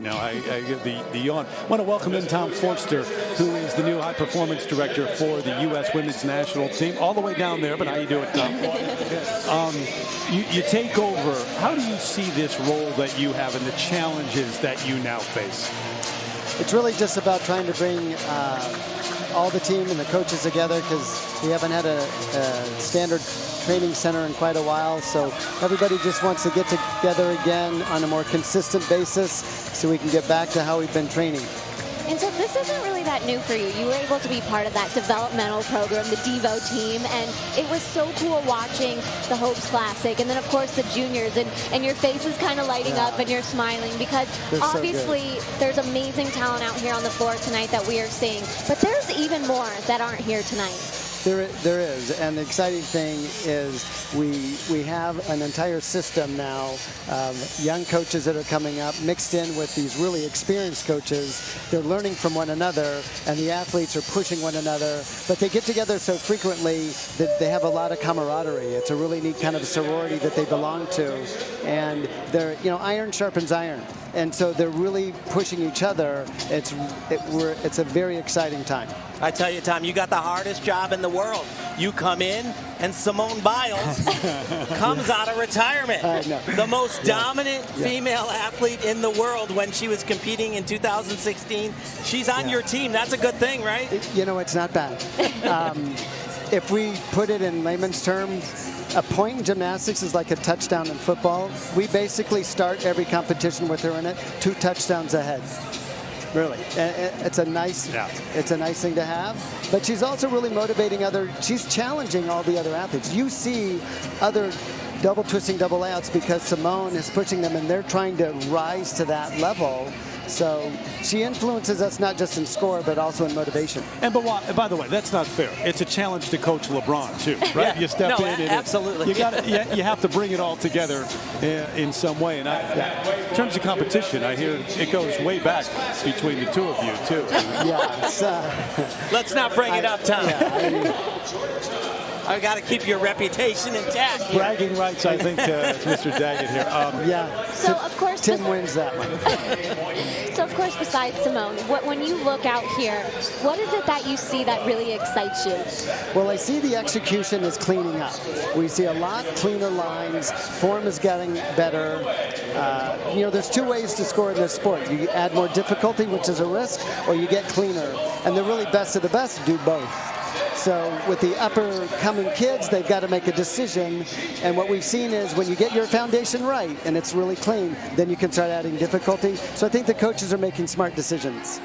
Now, I get the yawn. I want to welcome in Tom Forster, who is the new high-performance director for the U.S. Women's National Team. All the way down there, but how you doing, Tom? You take over. How do you see this role that you have and the challenges that you now face? It's really just about trying to bring all the team and the coaches together, because we haven't had a standard training center in quite a while, so everybody just wants to get together again on a more consistent basis so we can get back to how we've been training. And so this isn't really that new for you. You were able to be part of that developmental program, the Devo team, and it was so cool watching the Hopes Classic, and then of course the juniors, and your face is kind of lighting up and you're smiling, because obviously there's amazing talent out here on the floor tonight that we are seeing, but there's even more that aren't here tonight. There is, and the exciting thing is we have an entire system now of young coaches that are coming up, mixed in with these really experienced coaches. They're learning from one another, and the athletes are pushing one another, but they get together so frequently that they have a lot of camaraderie. It's a really neat kind of sorority that they belong to, and they're, iron sharpens iron, and so they're really pushing each other. It's a very exciting time. I tell you, Tom, you got the hardest job in the world. You come in, and Simone Biles comes out of retirement. The most dominant female athlete in the world when she was competing in 2016. She's on your team. That's a good thing, right? It's not bad. If we put it in layman's terms, a point in gymnastics is like a touchdown in football. We basically start every competition with her in it 2 touchdowns ahead. Really, it's a nice thing to have. But she's also really motivating she's challenging all the other athletes. You see other double twisting double outs because Simone is pushing them, and they're trying to rise to that level. So she influences us not just in score, but also in motivation. And by the way, that's not fair. It's a challenge to Coach LeBron too, right? You step in, and absolutely. You have to bring it all together in some way. And in terms of competition, I hear it goes way back between the two of you too. Let's not bring it up, Tom. I got to keep your reputation intact. Bragging rights, I think, to Mr. Daggett here. So of course, Tim wins that one. So of course, besides Simone, when you look out here, what is it that you see that really excites you? Well, I see the execution is cleaning up. We see a lot cleaner lines. Form is getting better. There's 2 ways to score in this sport. You add more difficulty, which is a risk, or you get cleaner. And the really best of the best do both. So with the upper-coming kids, they've got to make a decision. And what we've seen is when you get your foundation right and it's really clean, then you can start adding difficulty. So I think the coaches are making smart decisions.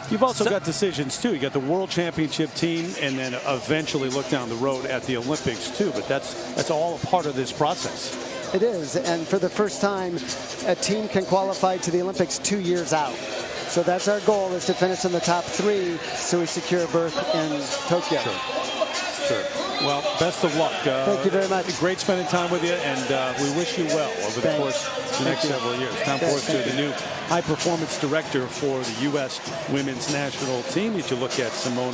You've also got decisions, too. You got the World Championship team, and then eventually look down the road at the Olympics, too. But that's all a part of this process. It is. And for the first time, a team can qualify to the Olympics 2 years out. So that's our goal, is to finish in the top 3 so we secure a berth in Tokyo. Sure. Well, best of luck. Thank you very much. Great spending time with you, and we wish you well over the course of the next several years. Tom Forster, the new high-performance director for the U.S. Women's National Team. You should look at Simone